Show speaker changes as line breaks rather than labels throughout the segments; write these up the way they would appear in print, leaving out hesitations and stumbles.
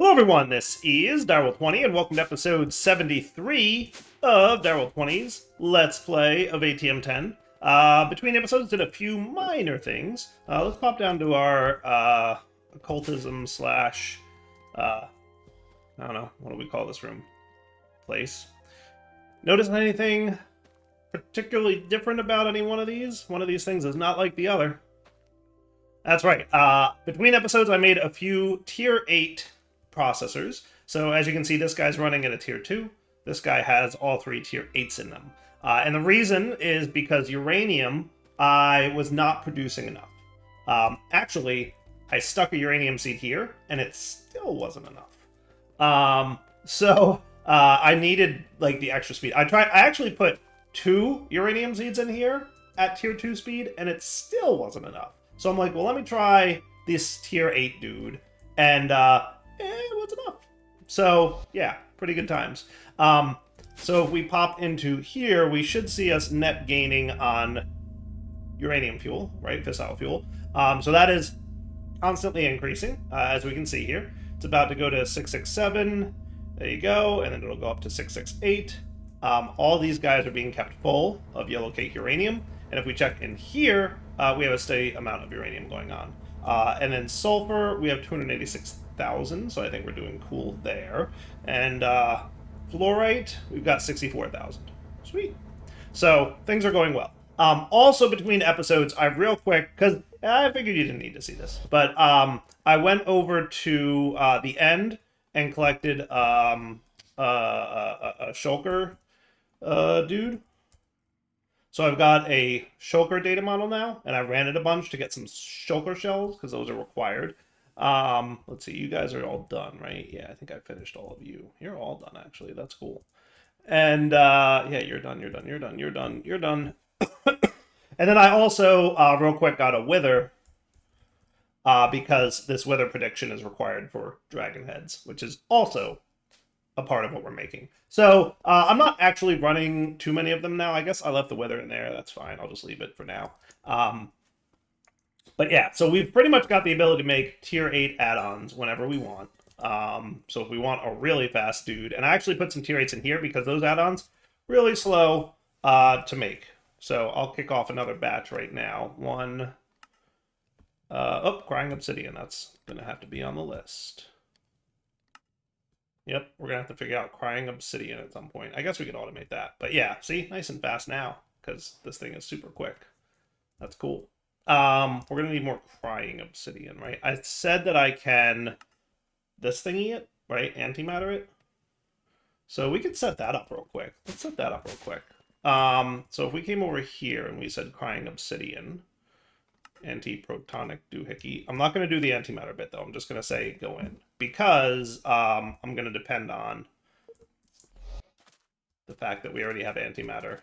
Hello everyone, this is Direwolf20 and welcome to episode 73 of Direwolf20's Let's Play of ATM10. Between episodes did a few minor things. Let's pop down to our occultism slash, I don't know, what do we call this room? Place. Notice anything particularly different about any one of these? One of these things is not like the other. That's right. Between episodes I made a few tier 8 processors. So as you can see, this guy's running at a tier 2. This guy has all three tier 8s in them. And the reason is because uranium, I was not producing enough. Actually, I stuck a uranium seed here, and it still wasn't enough. I needed like the extra speed. I actually put 2 uranium seeds in here at tier 2 speed, and it still wasn't enough. So I'm like, well, let me try this tier 8 dude, and it was enough. So yeah, pretty good times. So if we pop into here, we should see us net gaining on uranium fuel, right? Fissile fuel. So that is constantly increasing, as we can see here. It's about to go to 667. There you go, and then it'll go up to 668. All these guys are being kept full of yellow cake uranium, and if we check in here, we have a steady amount of uranium going on. And then sulfur, we have 286,000, so I think we're doing cool there. And fluorite, we've got 64,000. Sweet. So things are going well. Also between episodes, I real quick, because I figured you didn't need to see this, but I went over to the end and collected a shulker dude. So I've got a shulker data model now, and I ran it a bunch to get some shulker shells, because those are required. Let's see, you guys are all done, right? Yeah, I think I finished all of you. You're all done, actually. That's cool. And, yeah, you're done, you're done, you're done, you're done, you're done. And then I also, real quick, got a wither, because this wither prediction is required for dragon heads, which is also a part of what we're making. So I'm not actually running too many of them now. I guess I left the wither in there. That's fine. I'll just leave it for now. But yeah, so we've pretty much got the ability to make tier 8 add-ons whenever we want. So if we want a really fast dude, and I actually put some tier 8s in here because those add-ons really slow to make. So I'll kick off another batch right now. Crying obsidian. That's going to have to be on the list. Yep, we're going to have to figure out crying obsidian at some point. I guess we could automate that. But yeah, see? Nice and fast now, because this thing is super quick. That's cool. We're going to need more crying obsidian, right? I said that I can this thingy it, right? Antimatter it. So we could set that up real quick. Let's set that up real quick. So if we came over here and we said crying obsidian, anti-protonic doohickey. I'm not going to do the antimatter bit, though. I'm just going to say go in. Because I'm going to depend on the fact that we already have antimatter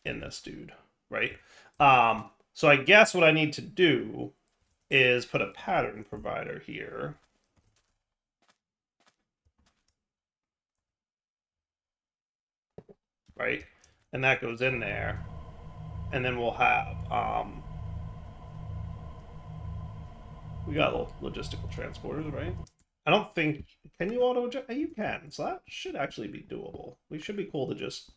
in this dude, right? So I guess what I need to do is put a pattern provider here. Right? And that goes in there. And then we'll have... we got little logistical transporters, right? I don't think... Can you auto-eject? You can. So that should actually be doable. We should be cool to just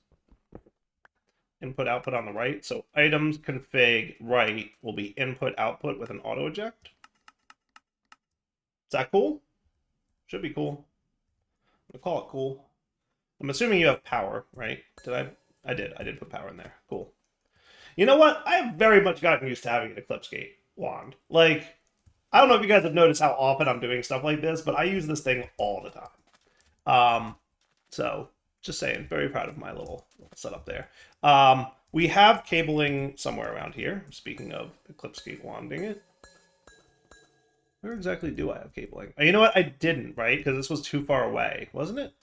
input, output on the right. So items config right will be input, output with an auto-eject. Is that cool? Should be cool. I'm gonna call it cool. I'm assuming you have power, right? Did I? I did put power in there. Cool. You know what? I have very much gotten used to having an Eclipse Gate wand. Like... I don't know if you guys have noticed how often I'm doing stuff like this, but I use this thing all the time. So, just saying, very proud of my little setup there. We have cabling somewhere around here. Speaking of Eclipse Gate wanding it. Where exactly do I have cabling? You know what? I didn't, right? Because this was too far away. Wasn't it?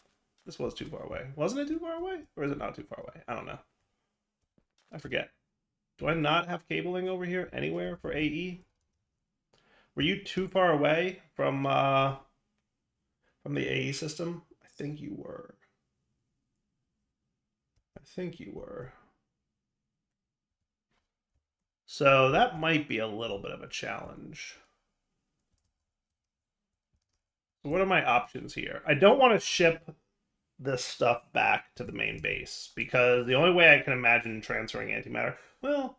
This was too far away. Wasn't it too far away? Or is it not too far away? I don't know. I forget. Do I not have cabling over here anywhere for AE? Were you too far away from the AE system? I think you were. I think you were. So that might be a little bit of a challenge. So what are my options here? I don't want to ship this stuff back to the main base because the only way I can imagine transferring antimatter, well,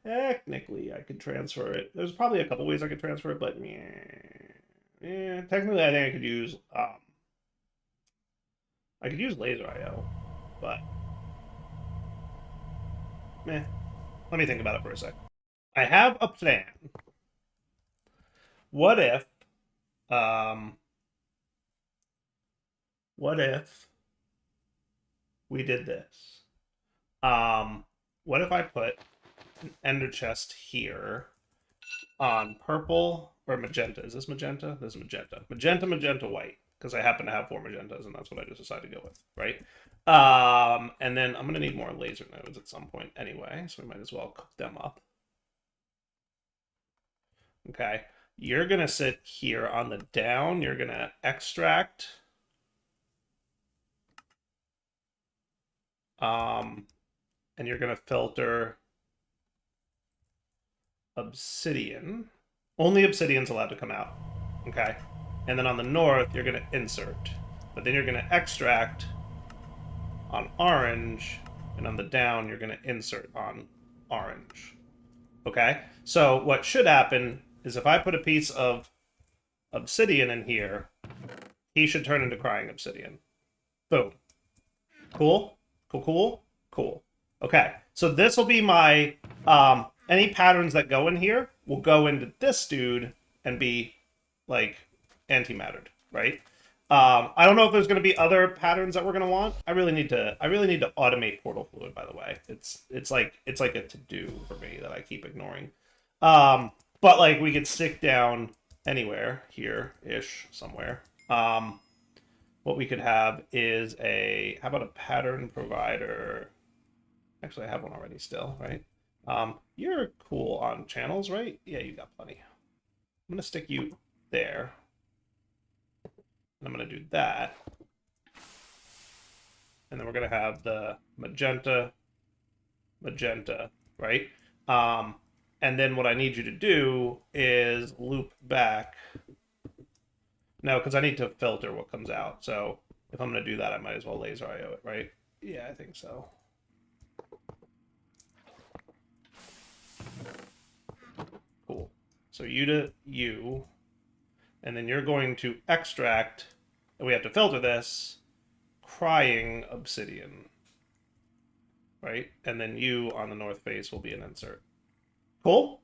technically I could transfer it. There's probably a couple ways I could transfer it, but yeah, technically I think I could use laser IO, but let me think about it for a sec. I have a plan. What if um what if we did this? Um what if I put an ender chest here on purple or magenta? Is this magenta? This is magenta. Magenta, magenta, white. Because I happen to have 4 magentas, and that's what I just decided to go with, right? And then I'm going to need more laser nodes at some point anyway, so we might as well cook them up. Okay. You're going to sit here on the down. You're going to extract. And you're going to filter obsidian. Only obsidian's allowed to come out. Okay. And then on the north, you're going to insert. But then you're going to extract on orange. And on the down, you're going to insert on orange. Okay? So what should happen is if I put a piece of obsidian in here, he should turn into crying obsidian. Boom. Cool? Cool, cool? Cool. Okay. So this will be my... any patterns that go in here will go into this dude and be, like, antimattered, right? I don't know if there's going to be other patterns that we're going to want. I really need to automate portal fluid, by the way. It's like a to-do for me that I keep ignoring. But like we could stick down anywhere here-ish somewhere. What we could have is how about a pattern provider? Actually, I have one already still, right? You're cool on channels, right? Yeah, you got plenty. I'm gonna stick you there. And I'm going to do that. And then we're going to have the magenta, magenta, right? And then what I need you to do is loop back. No, because I need to filter what comes out. So if I'm going to do that, I might as well laser IO it, right? Yeah, I think so. Cool. So you to you. And then you're going to extract, and we have to filter this, crying obsidian. Right? And then you on the north face will be an insert. Cool?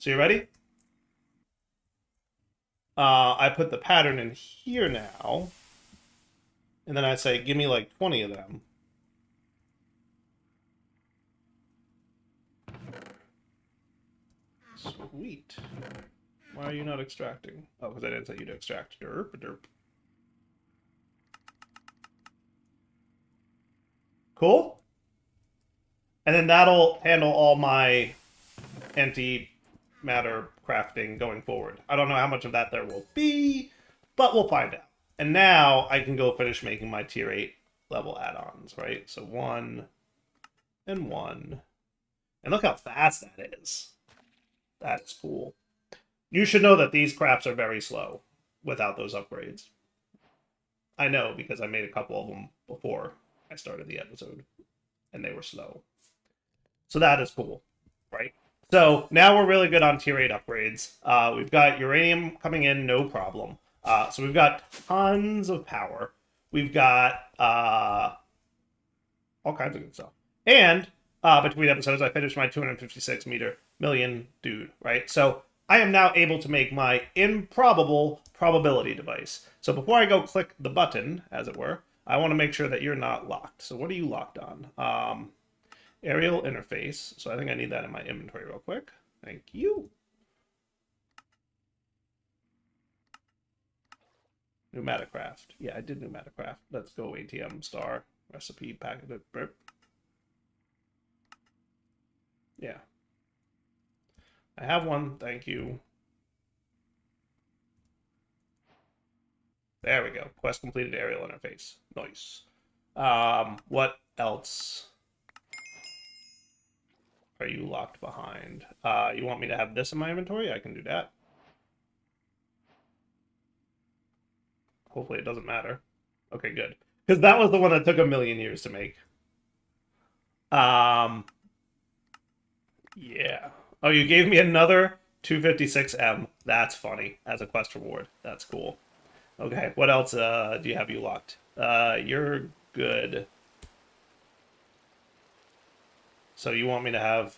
So you ready? I put the pattern in here now. And then I say, give me like 20 of them. Sweet. Why are you not extracting? Oh, because I didn't tell you to extract. Derp, derp. Cool? And then that'll handle all my antimatter crafting going forward. I don't know how much of that there will be, but we'll find out. And now I can go finish making my tier 8 level add-ons, right? So 1 and 1. And look how fast that is. That's cool. You should know that these crafts are very slow without those upgrades. I know because I made a couple of them before I started the episode, and they were slow. So that is cool, right? So now we're really good on tier 8 upgrades. We've got uranium coming in, no problem. So we've got tons of power. We've got all kinds of good stuff. And between episodes, I finished my 256 million dude, right? So I am now able to make my improbable probability device. So before I go click the button, as it were, I want to make sure that you're not locked. So what are you locked on? Aerial interface. So I think I need that in my inventory real quick. Thank you. Pneumaticraft. Yeah, I did Pneumaticraft. Let's go ATM star recipe packet. Burp. Yeah. I have one. Thank you. There we go. Quest completed aerial interface. Nice. What else are you locked behind? You want me to have this in my inventory? I can do that. Hopefully it doesn't matter. Okay, good. Because that was the one that took 1,000,000 years to make. Yeah. Oh, you gave me another 256M. That's funny. As a quest reward. That's cool. Okay, what else do you have you locked? You're good. So you want me to have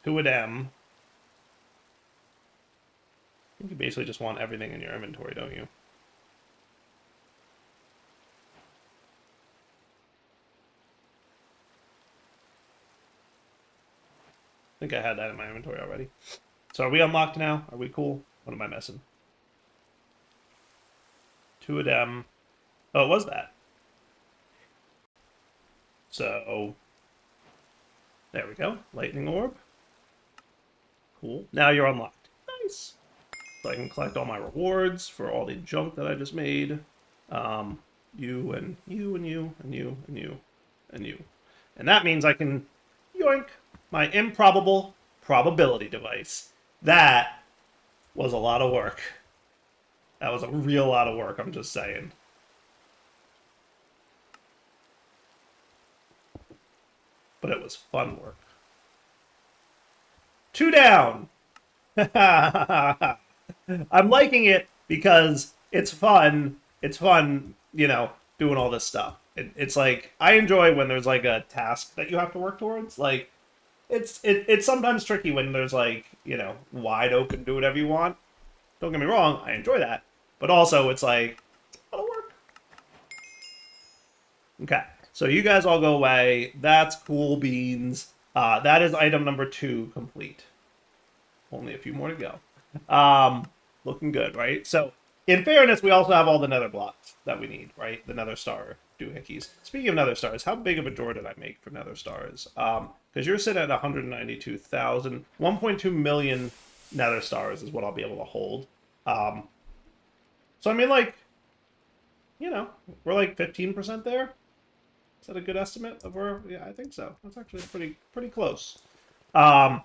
2 of them. I think you basically just want everything in your inventory, don't you? I think I had that in my inventory already. So are we unlocked now? Are we cool? What am I missing? 2 of them. Oh, it was that. So there we go. Lightning orb. Cool. Now you're unlocked. Nice. So I can collect all my rewards for all the junk that I just made. You and you and you and you and you and you. And that means I can yoink my improbable probability device. That was a lot of work. That was a real lot of work, I'm just saying. But it was fun work. 2 down! I'm liking it because it's fun. It's fun, you know, doing all this stuff. It's like I enjoy when there's like a task that you have to work towards. Like it's sometimes tricky when there's like, you know, wide open, do whatever you want. Don't get me wrong, I enjoy that. But also it's like it's a lot of work. Okay. So you guys all go away. That's cool beans. That is item number 2 complete. Only a few more to go. Looking good, right? So, in fairness, we also have all the nether blocks that we need, right? The nether star doohickeys. Speaking of nether stars, how big of a drawer did I make for nether stars? Because you're sitting at 192,000. 1.2 million nether stars is what I'll be able to hold. So, I mean, like, you know, we're like 15% there. Is that a good estimate of where? Yeah, I think so. That's actually pretty close. And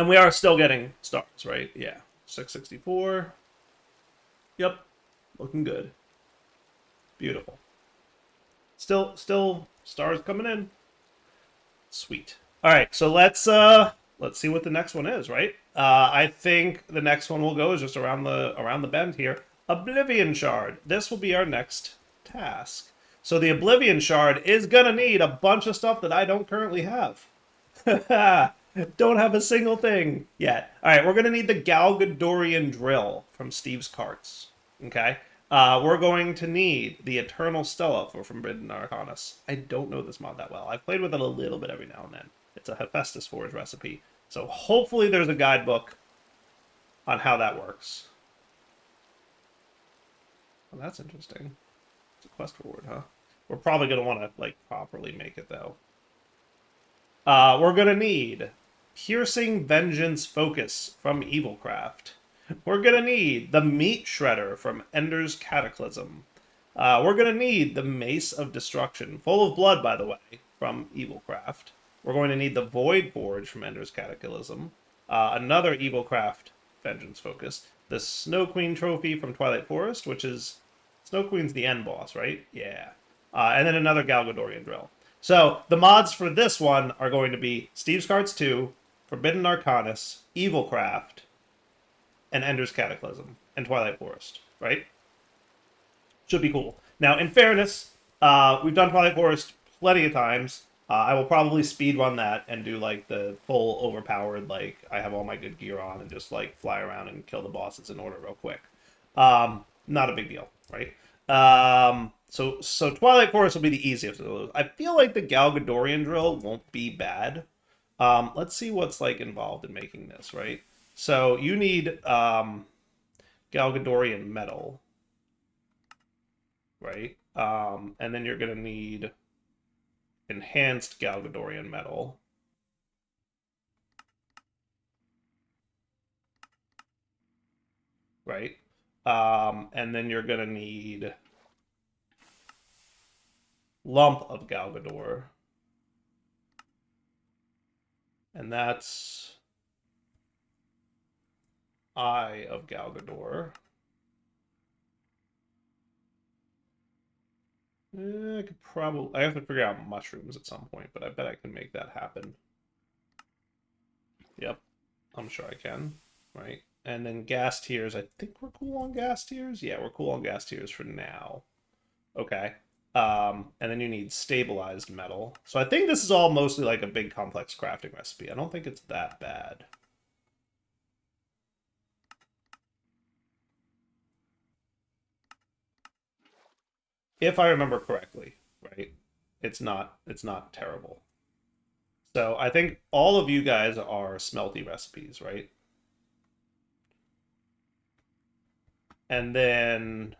we are still getting stars, right? Yeah. 664. Yep. Looking good. Beautiful. Still stars coming in. Sweet. All right, so let's see what the next one is, right? I think the next one we'll go is just around the bend here. Oblivion shard. This will be our next task. So the Oblivion shard is gonna need a bunch of stuff that I don't currently have. Don't have a single thing yet. All right, we're going to need the Galgadorian drill from Steve's Carts. Okay? We're going to need the Eternal Stella for Forbidden Arcanus. I don't know this mod that well. I've played with it a little bit every now and then. It's a Hephaestus Forge recipe. So hopefully there's a guidebook on how that works. Well, that's interesting. It's a quest reward, huh? We're probably going to want to, like, properly make it, though. We're going to need Piercing Vengeance Focus from Evilcraft. We're going to need the Meat Shredder from Ender's Cataclysm. We're going to need the Mace of Destruction, full of blood, by the way, from Evilcraft. We're going to need the Void Forge from Ender's Cataclysm. Another Evilcraft Vengeance Focus. The Snow Queen Trophy from Twilight Forest, which is... Snow Queen's the end boss, right? Yeah. And then another Galgadorian Drill. So, the mods for this one are going to be Steve's Cards 2, Forbidden Arcanus, Evilcraft, and Ender's Cataclysm, and Twilight Forest, right? Should be cool. Now, in fairness, we've done Twilight Forest plenty of times. I will probably speedrun that and do, like, the full overpowered, like, I have all my good gear on and just, like, fly around and kill the bosses in order real quick. Not a big deal, right? So Twilight Forest will be the easiest of those. I feel like the Galgadorian drill won't be bad. Let's see what's like involved in making this, right? So you need Galgadorian metal, right? And then you're gonna need enhanced Galgadorian metal. Right? And then you're gonna need lump of Galgador. And that's Eye of Galgador. I could probably... I have to figure out mushrooms at some point, but I bet I can make that happen. Yep, I'm sure I can. Right. And then gas tiers. I think we're cool on gas tiers. Yeah, we're cool on gas tiers for now. Okay. And then you need stabilized metal. So I think this is all mostly like a big complex crafting recipe. I don't think it's that bad. If I remember correctly, right? It's not terrible. So I think all of you guys are smelty recipes, right? And then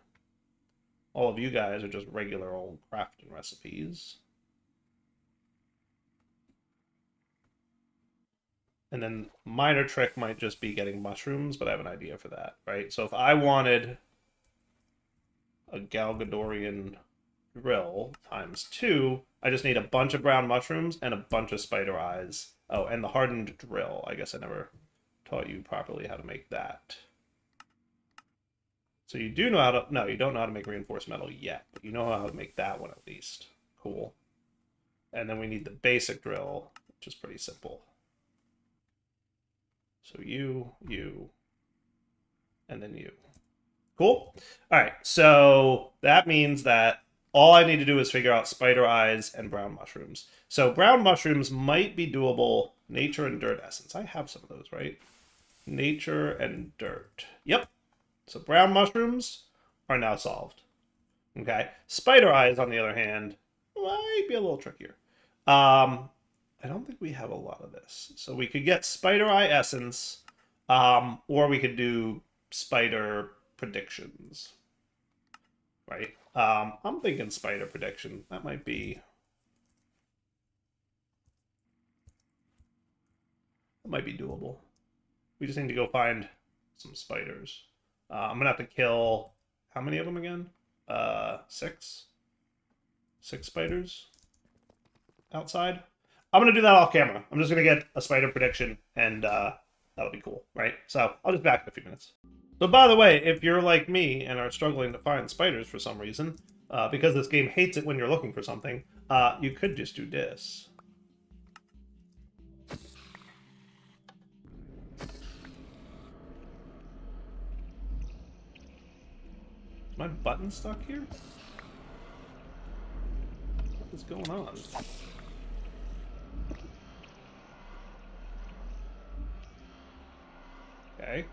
all of you guys are just regular old crafting recipes. And then minor trick might just be getting mushrooms, but I have an idea for that, right? So if I wanted a Galgadorian drill times 2, I just need a bunch of brown mushrooms and a bunch of spider eyes. Oh, and the hardened drill. I guess I never taught you properly how to make that. So you do know how to... No, you don't know how to make reinforced metal yet, but you know how to make that one at least. Cool. And then we need the basic drill, which is pretty simple. So you, and then you. Cool? All right, so that means that all I need to do is figure out spider eyes and brown mushrooms. So brown mushrooms might be doable. Nature and dirt essence. I have some of those, right? Nature and dirt. Yep. So brown mushrooms are now solved. Okay. Spider eyes, on the other hand, might be a little trickier. I don't think we have a lot of this. So we could get spider eye essence, or we could do spider predictions. Right? I'm thinking spider prediction. That might be doable. We just need to go find some spiders. I'm gonna have to kill how many of them again? 6? 6 spiders outside. I'm gonna do that off camera. I'm just gonna get a spider prediction, and that'll be cool, right? So I'll just back in a few minutes. So by the way, if you're like me and are struggling to find spiders for some reason, because this game hates it when you're looking for something, you could just do this. Is my button stuck here? What is going on? Okay.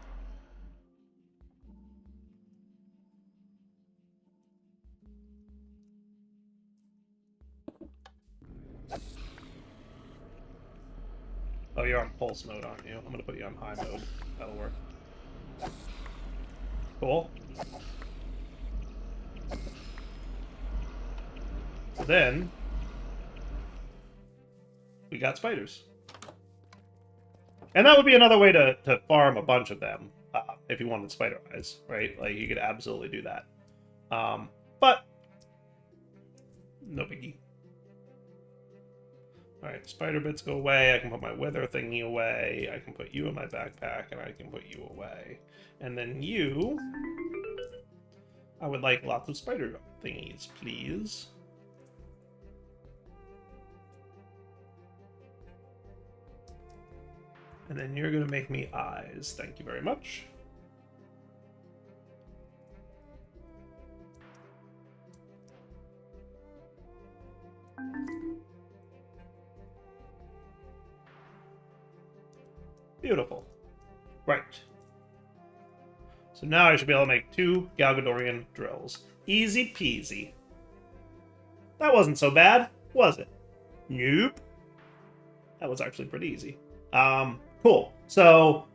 Oh, you're on pulse mode, aren't you? I'm gonna put you on high mode. That'll work. Cool. Then we got spiders. And that would be another way to farm a bunch of them, if you wanted spider eyes, right? Like, you could absolutely do that. But no biggie. Alright, spider bits go away. I can put my wither thingy away. I can put you in my backpack, and I can put you away. And then you... I would like lots of spider thingies, please. And then you're going to make me eyes. Thank you very much. Beautiful. Right. So now I should be able to make 2 Galgadorian drills. Easy peasy. That wasn't so bad, was it? Nope. That was actually pretty easy. Cool. So,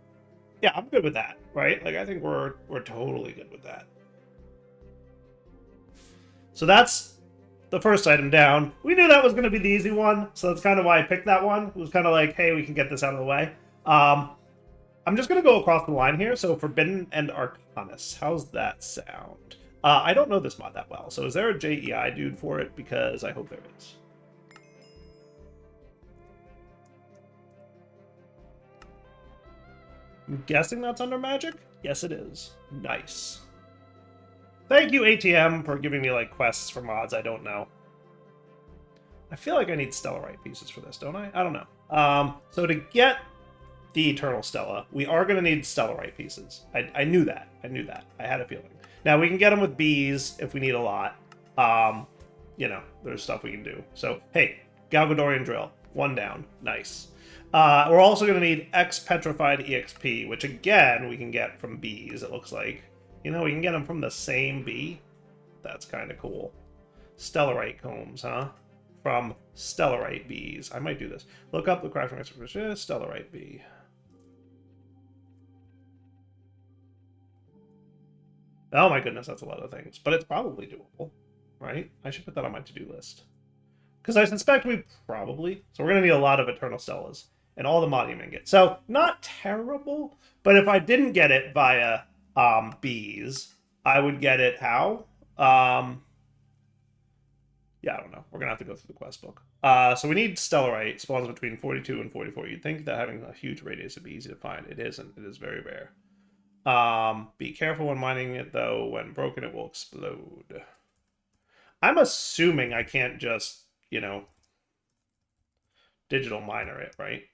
yeah, I'm good with that, right? Like, I think we're totally good with that. So that's the first item down. We knew that was going to be the easy one, so that's kind of why I picked that one. It was kind of like, hey, we can get this out of the way. I'm just going to go across the line here. So Forbidden and Arcanus. How's that sound? I don't know this mod that well. So is there a JEI dude for it? Because I hope there is. I'm guessing that's under magic? Yes, it is. Nice. Thank you, ATM, for giving me, like, quests for mods I don't know. I feel like I need Stellarite pieces for this, don't I? I don't know. So to get the Eternal Stella, we are going to need Stellarite pieces. I knew that. I knew that. I had a feeling. Now, we can get them with bees if we need a lot. You know, there's stuff we can do. So, hey, Galgadorian Drill. 1 down. Nice. We're also going to need X Petrified EXP, which, again, we can get from bees, it looks like. You know, we can get them from the same bee. That's kind of cool. Stellarite combs, huh? From Stellarite bees. I might do this. Look up the crafting recipe. Stellarite bee. Oh my goodness, that's a lot of things. But it's probably doable, right? I should put that on my to-do list. Because I suspect we probably... So we're going to need a lot of Eternal Stellas. And all the monument get. So, not terrible. But if I didn't get it via bees, I would get it how? Yeah, I don't know. We're going to have to go through the quest book. So we need Stellarite. Spawns between 42 and 44. You'd think that having a huge radius would be easy to find. It isn't. It is very rare. Be careful when mining it, though. When broken, it will explode. I'm assuming I can't just, you know, digital miner it, right?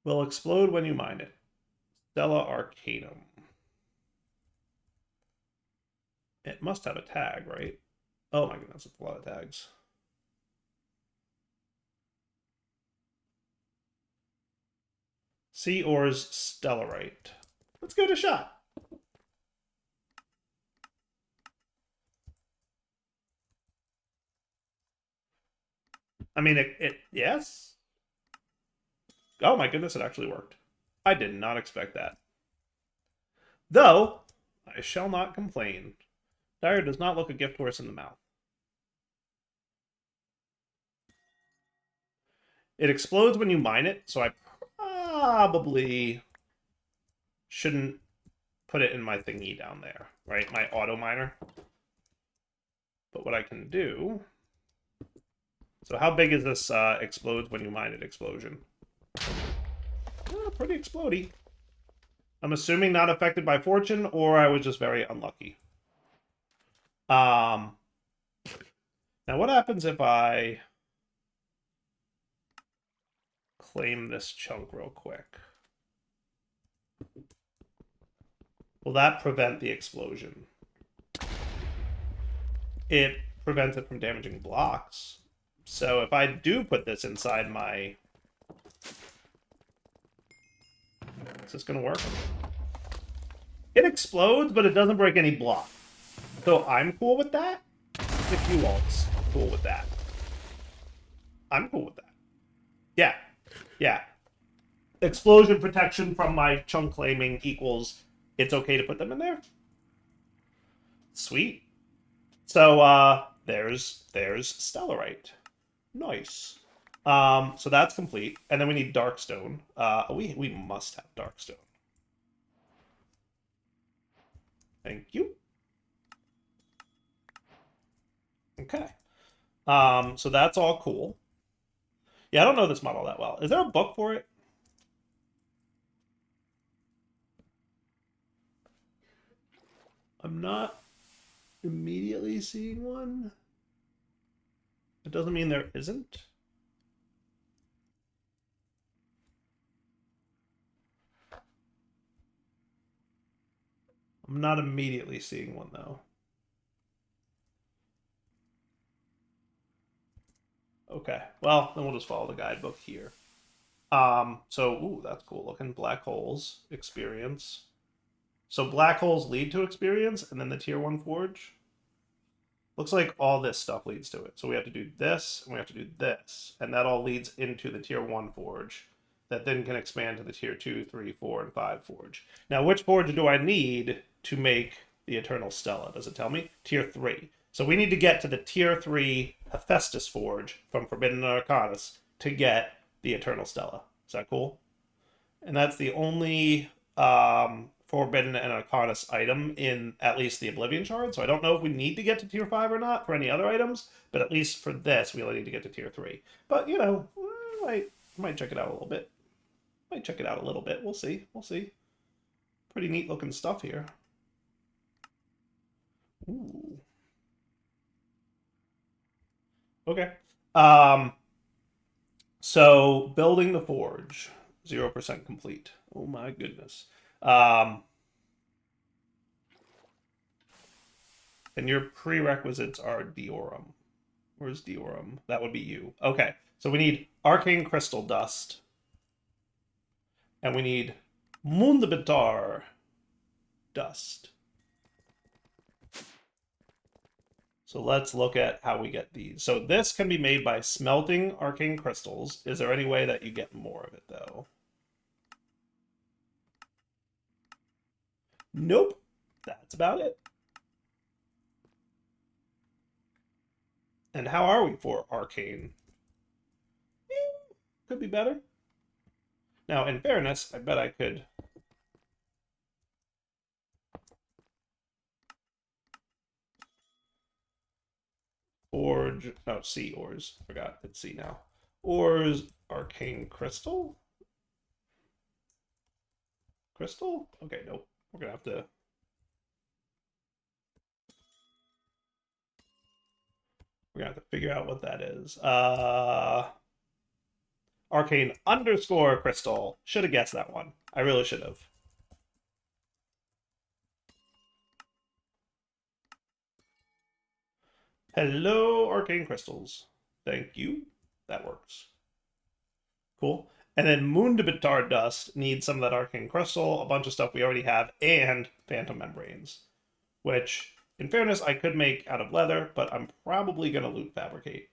Will explode when you mine it. Stella Arcanum. It must have a tag, right? Oh my goodness, it's a lot of tags. Sea Ores Stellarite. Let's give it a shot. I mean, yes? Oh my goodness, it actually worked. I did not expect that. Though, I shall not complain. Dire does not look a gift horse in the mouth. It explodes when you mine it, so I probably shouldn't put it in my thingy down there, right? My auto miner. But what I can do... So how big is this explodes when you mine it explosion? Pretty explodey. I'm assuming not affected by fortune, or I was just very unlucky. Now what happens if I claim this chunk real quick? Will that prevent the explosion? It prevents it from damaging blocks. So if I do put this inside my... Is this going to work? It explodes, but it doesn't break any block. So I'm cool with that. If you all's cool with that. I'm cool with that. Yeah. Yeah. Explosion protection from my chunk claiming equals it's okay to put them in there. Sweet. So there's Stellarite. Nice. So that's complete. And then we need Darkstone. We must have Darkstone. Thank you. Okay. So that's all cool. Yeah, I don't know this model that well. Is there a book for it? I'm not immediately seeing one. It doesn't mean there isn't. I'm not immediately seeing one, though. Okay, well, then we'll just follow the guidebook here. Ooh, that's cool looking. Black holes, experience. So black holes lead to experience, and then the tier 1 forge. Looks like all this stuff leads to it. So we have to do this, and we have to do this. And that all leads into the tier 1 forge. That then can expand to the tier 2, 3, 4, and 5 forge. Now, which forge do I need to make the Eternal Stella? Does it tell me? Tier 3. So we need to get to the tier 3 Hephaestus forge from Forbidden Arcanus to get the Eternal Stella. Is that cool? And that's the only Forbidden and Arcanus item in at least the Oblivion shard. So I don't know if we need to get to tier 5 or not for any other items, but at least for this, we only need to get to tier 3. But, you know, I might check it out a little bit. Might check it out a little bit. We'll see. We'll see. Pretty neat looking stuff here. Ooh. Okay. So building the forge, 0% complete. Oh my goodness. And your prerequisites are Diorum. Where's Diorum? That would be you. Okay. So we need arcane crystal dust. And we need Mundabitar dust. So let's look at how we get these. So this can be made by smelting arcane crystals. Is there any way that you get more of it, though? Nope. That's about it. And how are we for arcane? Could be better. Now, in fairness, I bet I could... Forge... Oh, C ores. Forgot it's C now. Ores, arcane crystal? Crystal? Okay, nope. We're gonna have to... We're gonna have to figure out what that is. Arcane underscore crystal. Should have guessed that one. I really should have. Hello, arcane crystals. Thank you. That works. Cool. And then Mundabitar dust needs some of that arcane crystal, a bunch of stuff we already have, and phantom membranes. Which, in fairness, I could make out of leather, but I'm probably going to loot fabricate.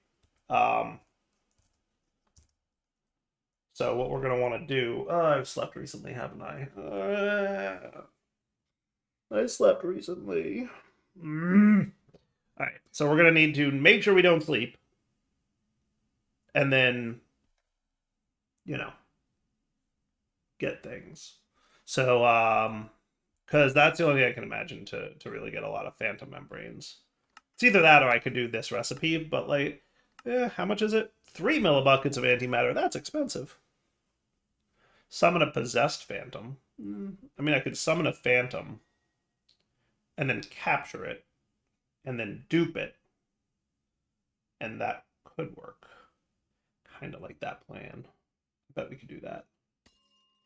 So what we're going to want to do... I've slept recently, haven't I? I slept recently. Alright, so we're going to need to make sure we don't sleep. And then, you know, get things. So, because that's the only thing I can imagine to really get a lot of phantom membranes. It's either that or I could do this recipe, but like, how much is it? 3 millibuckets of antimatter. That's expensive. Summon a possessed phantom. I mean, I could summon a phantom and then capture it and then dupe it. And that could work. Kind of like that plan. I bet we could do that.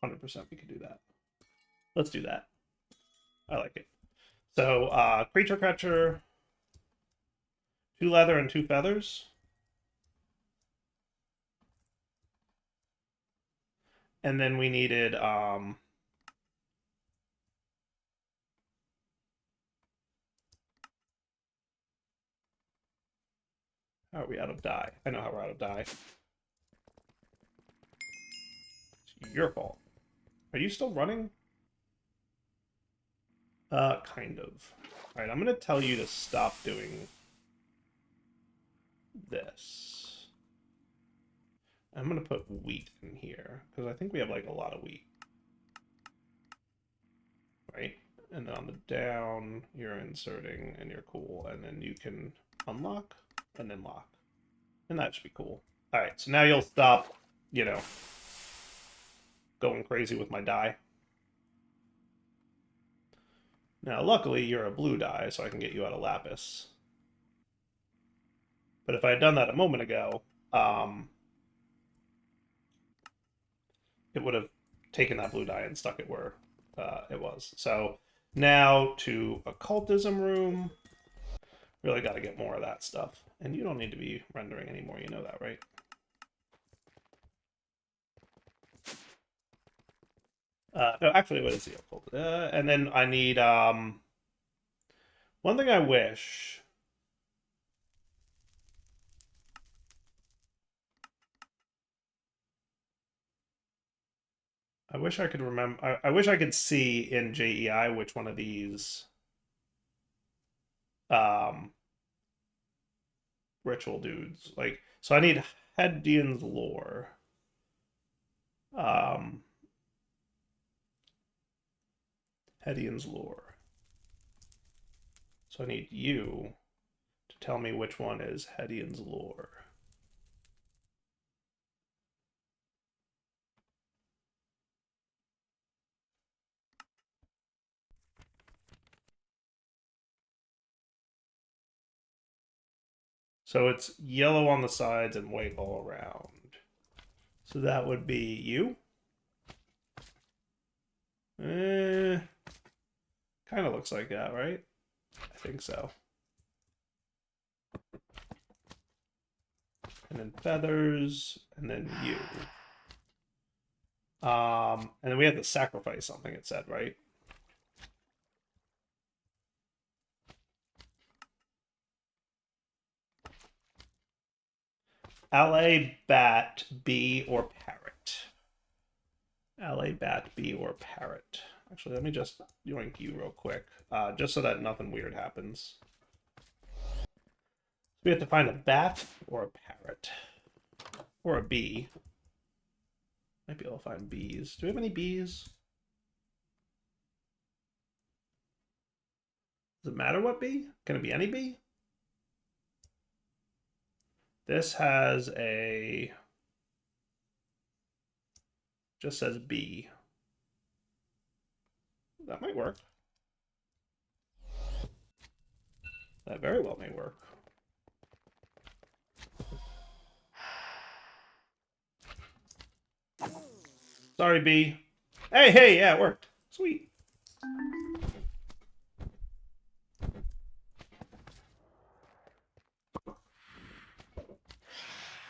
100% we could do that. Let's do that. I like it. So, creature catcher, 2 leather and 2 feathers. And then we needed, how are we out of dye? I know how we're out of dye. It's your fault. Are you still running? Kind of. Alright, I'm gonna tell you to stop doing this. I'm gonna put wheat in here, because I think we have like a lot of wheat. Right? And then on the down, you're inserting, and you're cool, and then you can unlock, and then lock. And that should be cool. Alright, so now you'll stop, you know, going crazy with my dye. Now, luckily, you're a blue dye, so I can get you out of lapis. But if I had done that a moment ago, it would have taken that blue dye and stuck it where it was. So now to occultism room. Really got to get more of that stuff. And you don't need to be rendering anymore, you know that, right? No, actually, what is the occult? And then I need, one thing I wish... I wish I could remember... I wish I could see in JEI which one of these... ritual dudes. Like, so I need Hedian's lore. Hedian's lore. So I need you to tell me which one is Hedian's lore. So it's yellow on the sides and white all around. So that would be you. Kind of looks like that, right? I think so. And then feathers, and then you. And then we have to sacrifice something, it said, right? LA bat, bee, or parrot. LA bat, bee, or parrot. Actually, let me just yoink you real quick, just so that nothing weird happens. We have to find a bat or a parrot. Or a bee. Might be able to find bees. Do we have any bees? Does it matter what bee? Can it be any bee? This has a... just says bee. That might work. That very well may work. Sorry, bee. Hey, yeah, it worked. Sweet.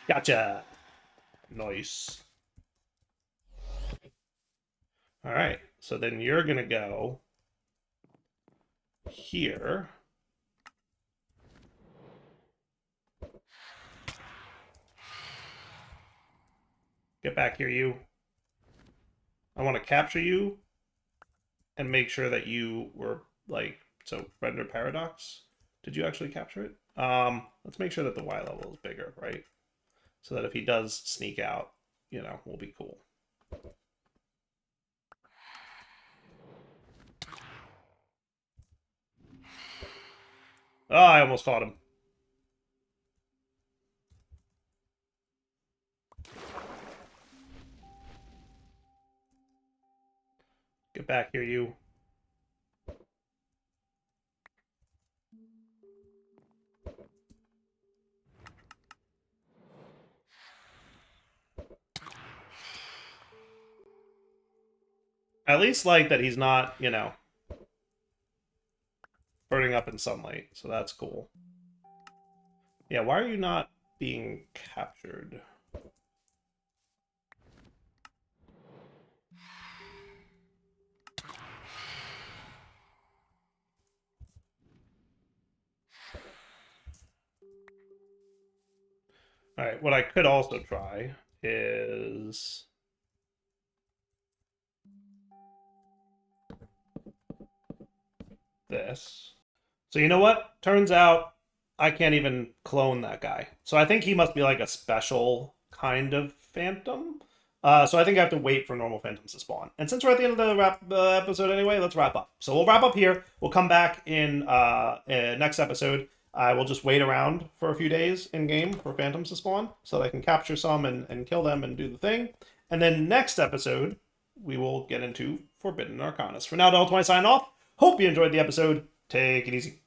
Gotcha. Nice. All right, so then you're gonna go here. Get back here, you. I want to capture you and make sure that you were, like, so render paradox. Did you actually capture it? Let's make sure that the Y level is bigger, right? So that if he does sneak out, you know, we'll be cool. Oh, I almost caught him. Get back here, you. At least like that he's not, you know, burning up in sunlight, so that's cool. Yeah, why are you not being captured? All right, what I could also try is... this. So you know what? Turns out I can't even clone that guy. So I think he must be like a special kind of phantom. So I think I have to wait for normal phantoms to spawn. And since we're at the end of the episode anyway, let's wrap up. So we'll wrap up here. We'll come back in next episode. I will just wait around for a few days in game for phantoms to spawn so that I can capture some and kill them and do the thing. And then next episode, we will get into Forbidden Arcanas. For now, Del20 sign off. Hope you enjoyed the episode. Take it easy.